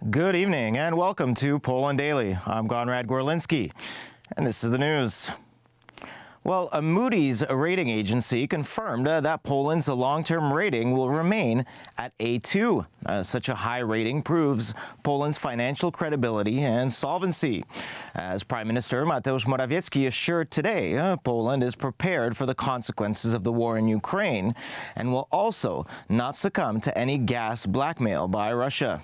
Good evening and welcome to Poland Daily. I'm KONRAD Gorlinsky, and this is the news. Well, a Moody's rating agency confirmed that Poland's long-term rating will remain at A2. Such a high rating proves Poland's financial credibility and solvency. As Prime Minister MATEUSZ Morawiecki assured today, Poland is prepared for the consequences of the war in Ukraine and will also not succumb to any gas blackmail by Russia.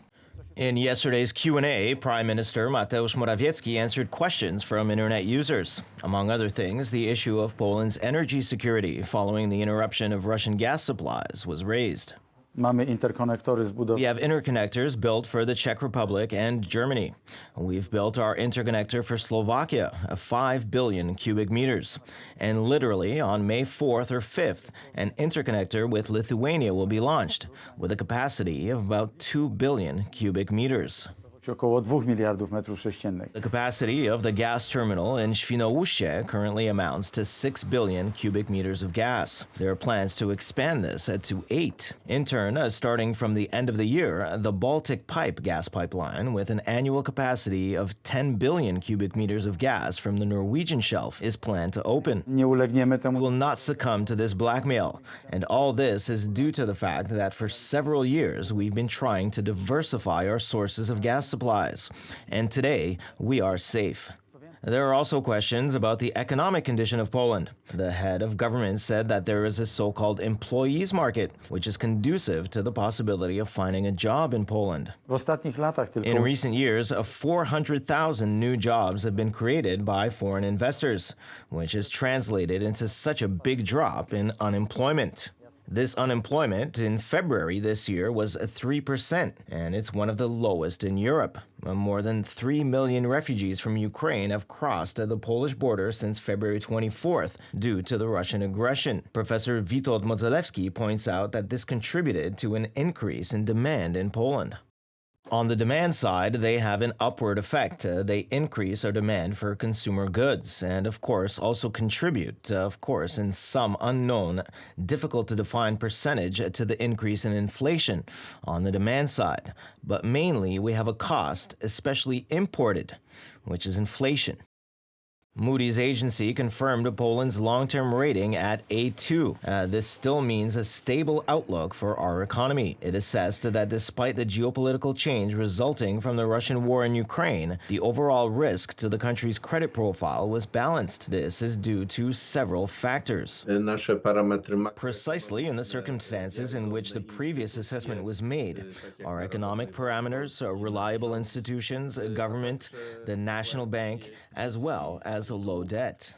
In yesterday's Q&A, Prime Minister Mateusz Morawiecki answered questions from internet users. Among other things, the issue of Poland's energy security following the interruption of Russian gas supplies was raised. We have interconnectors built for the Czech Republic and Germany. We've built our interconnector for Slovakia, 5 billion cubic meters. And literally on May 4th or 5th, an interconnector with Lithuania will be launched, with a capacity of about 2 billion cubic meters. The capacity of the gas terminal in Świnoujście currently amounts to 6 billion cubic meters of gas. There are plans to expand this to 8. In turn, starting from the end of the year, the Baltic Pipe gas pipeline, with an annual capacity of 10 billion cubic meters of gas from the Norwegian shelf, is planned to open. We will not succumb to this blackmail, and all this is due to the fact that for several years we've been trying to diversify our sources of gas supplies, and today we are safe. There are also questions about the economic condition of Poland. The head of government said that there is a so-called employees market, which is conducive to the possibility of finding a job in Poland. In recent years, 400,000 new jobs have been created by foreign investors, which is translated into such a big drop in unemployment. This unemployment in February this year was 3%, and it's one of the lowest in Europe. More than 3 million refugees from Ukraine have crossed the Polish border since February 24th due to the Russian aggression. Professor Witold Modzelewski points out that this contributed to an increase in demand in Poland. On the demand side, they have an upward effect. They increase our demand for consumer goods and, of course, also contribute, in some unknown, difficult-to-define percentage to the increase in inflation on the demand side. But mainly, we have a cost, especially imported, which is inflation. Moody's agency confirmed Poland's long-term rating at A2. This still means a stable outlook for our economy. It assessed that despite the geopolitical change resulting from the Russian war in Ukraine, the overall risk to the country's credit profile was balanced. This is due to several factors. Precisely in the circumstances in which the previous assessment was made, our economic parameters, reliable institutions, government, the National Bank, as well as low debt.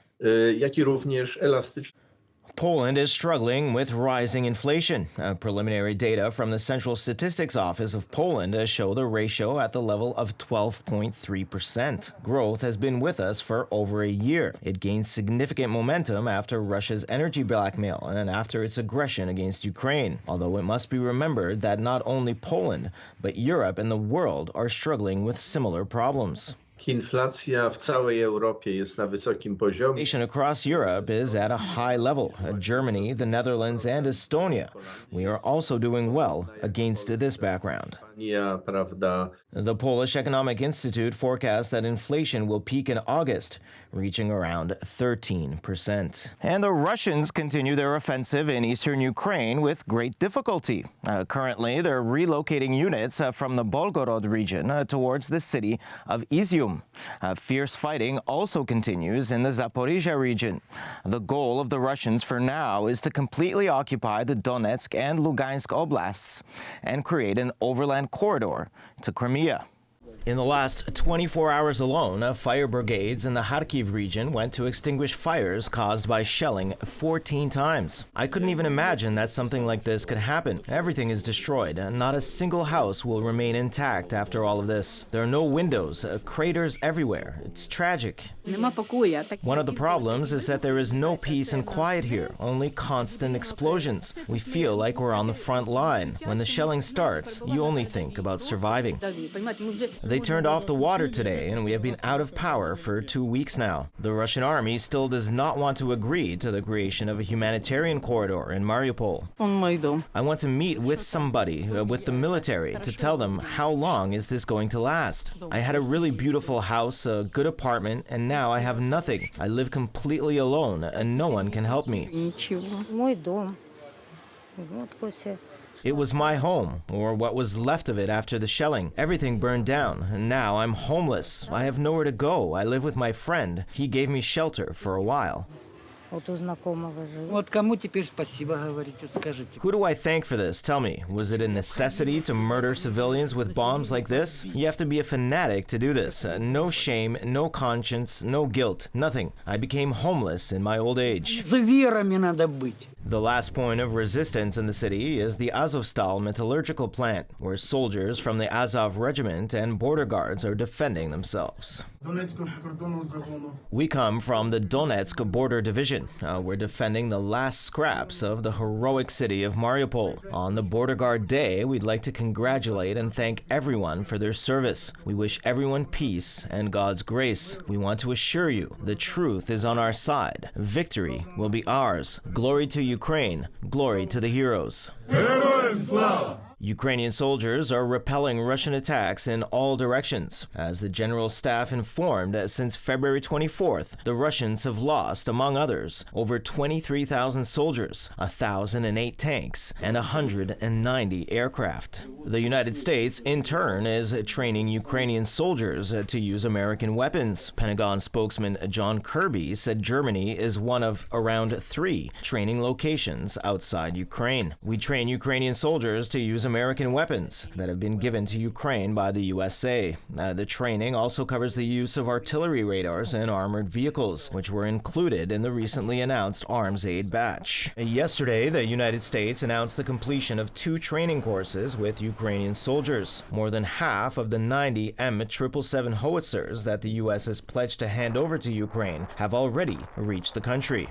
Poland is struggling with rising inflation. Preliminary data from the Central Statistics Office of Poland show the ratio at the level of 12.3%. Growth has been with us for over a year. It gained significant momentum after Russia's energy blackmail and after its aggression against Ukraine. Although it must be remembered that not only Poland, but Europe and the world are struggling with similar problems. Inflation across Europe is at a high level. Germany, the Netherlands, and Estonia. We are also doing well against this background. The Polish Economic Institute forecasts that inflation will peak in August, reaching around 13%. And the Russians continue their offensive in eastern Ukraine with great difficulty. Currently, they're relocating units from the Belgorod region towards the city of Izium. Fierce fighting also continues in the Zaporizhia region. The goal of the Russians for now is to completely occupy the Donetsk and Lugansk oblasts and create an overland corridor to Crimea. In the last 24 hours alone, fire brigades in the Kharkiv region went to extinguish fires caused by shelling 14 times. I couldn't even imagine that something like this could happen. Everything is destroyed. Not a single house will remain intact after all of this. There are no windows, craters everywhere. It's tragic. One of the problems is that there is no peace and quiet here, only constant explosions. We feel like we're on the front line. When the shelling starts, you only think about surviving. They turned off the water today, and we have been out of power for 2 weeks now. The Russian army still does not want to agree to the creation of a humanitarian corridor in Mariupol. I want to meet with somebody, with the military, to tell them how long is this going to last. I had a really beautiful house, a good apartment, and now I have nothing. I live completely alone, and no one can help me. It was my home, or what was left of it after the shelling. Everything burned down, and now I'm homeless. I have nowhere to go. I live with my friend. He gave me shelter for a while. Who do I thank for this? Tell me, was it a necessity to murder civilians with bombs like this? You have to be a fanatic to do this. No shame, no conscience, no guilt, nothing. I became homeless in my old age. The last point of resistance in the city is the Azovstal metallurgical plant, where soldiers from the Azov regiment and border guards are defending themselves. We come from the Donetsk border division. We're defending the last scraps of the heroic city of Mariupol. On the Border Guard Day, we'd like to congratulate and thank everyone for their service. We wish everyone peace and God's grace. We want to assure you the truth is on our side. Victory will be ours. Glory to Ukraine. Glory to the heroes. Ukrainian soldiers are repelling Russian attacks in all directions. As the General Staff informed, since February 24th, the Russians have lost, among others, over 23,000 soldiers, 1,008 tanks, and 190 aircraft. The United States, in turn, is training Ukrainian soldiers to use American weapons. Pentagon spokesman John Kirby said Germany is one of around 3 training locations outside Ukraine. We train Ukrainian soldiers to use American weapons that have been given to Ukraine by the USA. The training also covers the use of artillery radars and armored vehicles, which were included in the recently announced arms aid batch. Yesterday, the United States announced the completion of 2 training courses with Ukrainian soldiers. More than half of the 90 M777 howitzers that the U.S. has pledged to hand over to Ukraine have already reached the country.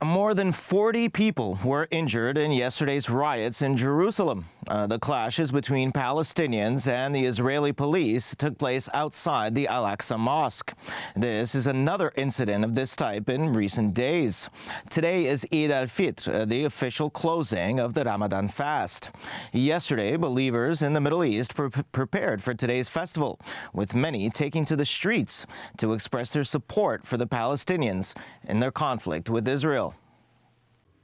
More than 40 people were injured in yesterday's riots in Jerusalem. The clashes between Palestinians and the Israeli police took place outside the Al-Aqsa Mosque. This is another incident of this type in recent days. Today is Eid al-Fitr, the official closing of the Ramadan fast. Yesterday, believers in the Middle East prepared for today's festival, with many taking to the streets to express their support for the Palestinians in their conflict with Israel.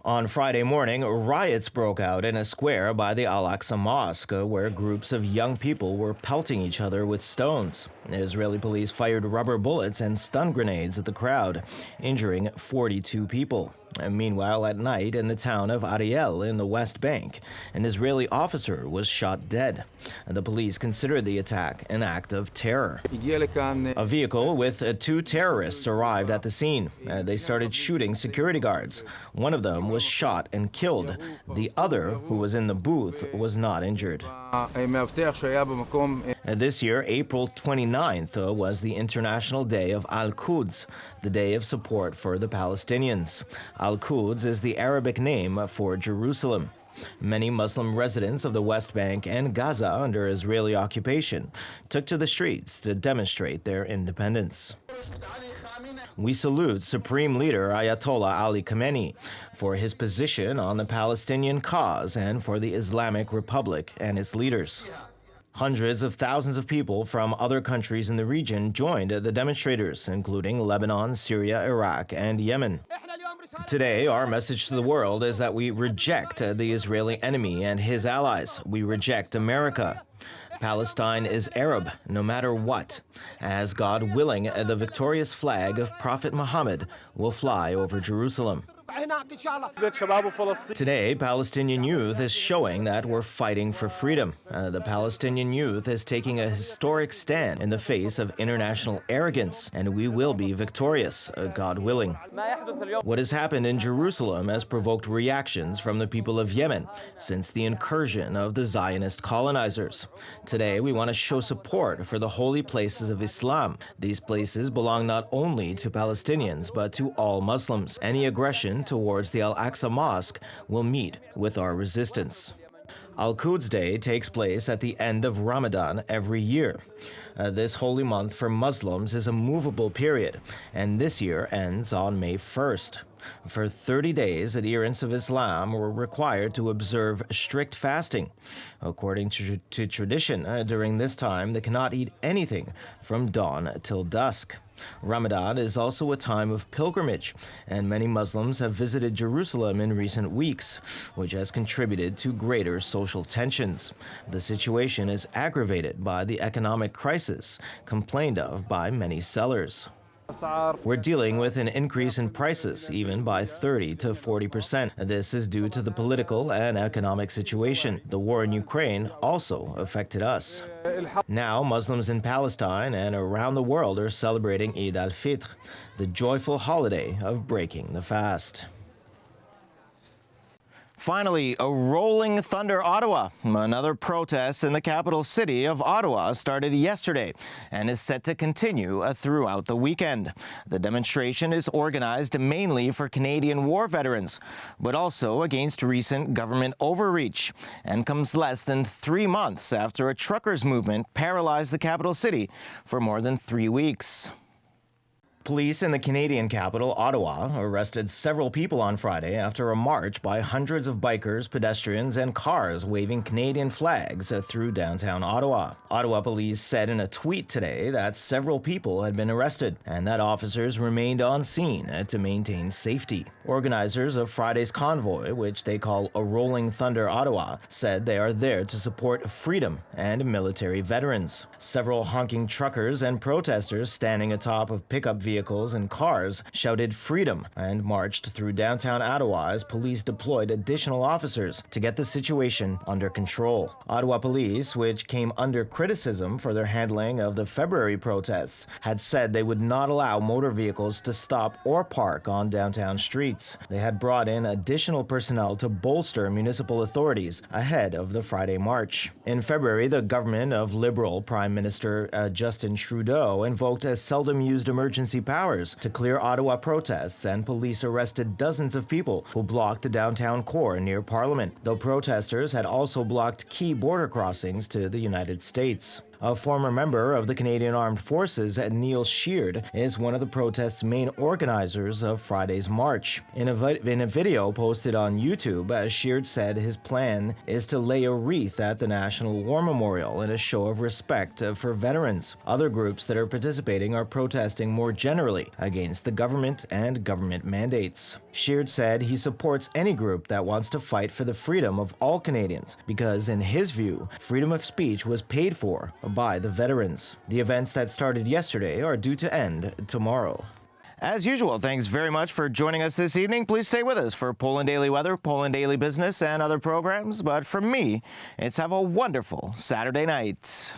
On Friday morning, riots broke out in a square by the Al-Aqsa Mosque, where groups of young people were pelting each other with stones. Israeli police fired rubber bullets and stun grenades at the crowd, injuring 42 people. Meanwhile, at night in the town of Ariel in the West Bank, an Israeli officer was shot dead. The police considered the attack an act of terror. A vehicle with 2 terrorists arrived at the scene. They started shooting security guards. One of them was shot and killed. The other, who was in the booth, was not injured. This year, April 29th, was the International Day of Al-Quds, the day of support for the Palestinians. Al-Quds is the Arabic name for Jerusalem. Many Muslim residents of the West Bank and Gaza under Israeli occupation took to the streets to demonstrate their independence. We salute Supreme Leader Ayatollah Ali Khamenei for his position on the Palestinian cause and for the Islamic Republic and its leaders. Hundreds of thousands of people from other countries in the region joined the demonstrators, including Lebanon, Syria, Iraq, and Yemen. Today, our message to the world is that we reject the Israeli enemy and his allies. We reject America. Palestine is Arab, no matter what. As God willing, the victorious flag of Prophet Muhammad will fly over Jerusalem. Today, Palestinian youth is showing that we're fighting for freedom. The Palestinian youth is taking a historic stand in the face of international arrogance, and we will be victorious, God willing. What has happened in Jerusalem has provoked reactions from the people of Yemen since the incursion of the Zionist colonizers. Today, we want to show support for the holy places of Islam. These places belong not only to Palestinians, but to all Muslims. Any aggression towards the Al-Aqsa Mosque will meet with our resistance. Al-Quds Day takes place at the end of Ramadan every year. This holy month for Muslims is a movable period, and this year ends on May 1st. For 30 days, adherents of Islam were required to observe strict fasting. According to tradition, during this time, they cannot eat anything from dawn till dusk. Ramadan is also a time of pilgrimage, and many Muslims have visited Jerusalem in recent weeks, which has contributed to greater social tensions. The situation is aggravated by the economic crisis complained of by many sellers. We're dealing with an increase in prices, even by 30 to 40%. This is due to the political and economic situation. The war in Ukraine also affected us. Now, Muslims in Palestine and around the world are celebrating Eid al-Fitr, the joyful holiday of breaking the fast. Finally, a rolling thunder Ottawa. Another protest in the capital city of Ottawa started yesterday and is set to continue throughout the weekend. The demonstration is organized mainly for Canadian war veterans, but also against recent government overreach, and comes less than 3 months after a truckers' movement paralyzed the capital city for more than 3 weeks. Police in the Canadian capital, Ottawa, arrested several people on Friday after a march by hundreds of bikers, pedestrians, and cars waving Canadian flags through downtown Ottawa. Ottawa police said in a tweet today that several people had been arrested and that officers remained on scene to maintain safety. Organizers of Friday's convoy, which they call a Rolling Thunder Ottawa, said they are there to support freedom and military veterans. Several honking truckers and protesters standing atop of pickup vehicles and cars shouted freedom and marched through downtown Ottawa as police deployed additional officers to get the situation under control. Ottawa police, which came under criticism for their handling of the February protests, had said they would not allow motor vehicles to stop or park on downtown streets. They had brought in additional personnel to bolster municipal authorities ahead of the Friday march. In February, the government of Liberal Prime Minister Justin Trudeau invoked a seldom-used emergency powers to clear Ottawa protests, and police arrested dozens of people who blocked the downtown core near Parliament, though protesters had also blocked key border crossings to the United States. A former member of the Canadian Armed Forces, Neil Sheard, is one of the protest's main organizers of Friday's march. In a video posted on YouTube, Sheard said his plan is to lay a wreath at the National War Memorial in a show of respect for veterans. Other groups that are participating are protesting more generally against the government and government mandates. Sheard said he supports any group that wants to fight for the freedom of all Canadians because, in his view, freedom of speech was paid for by the veterans. The events that started yesterday are due to end tomorrow. As usual, thanks very much for joining us this evening. Please stay with us for Poland Daily Weather, Poland Daily Business, and other programs. But from me, it's have a wonderful Saturday night.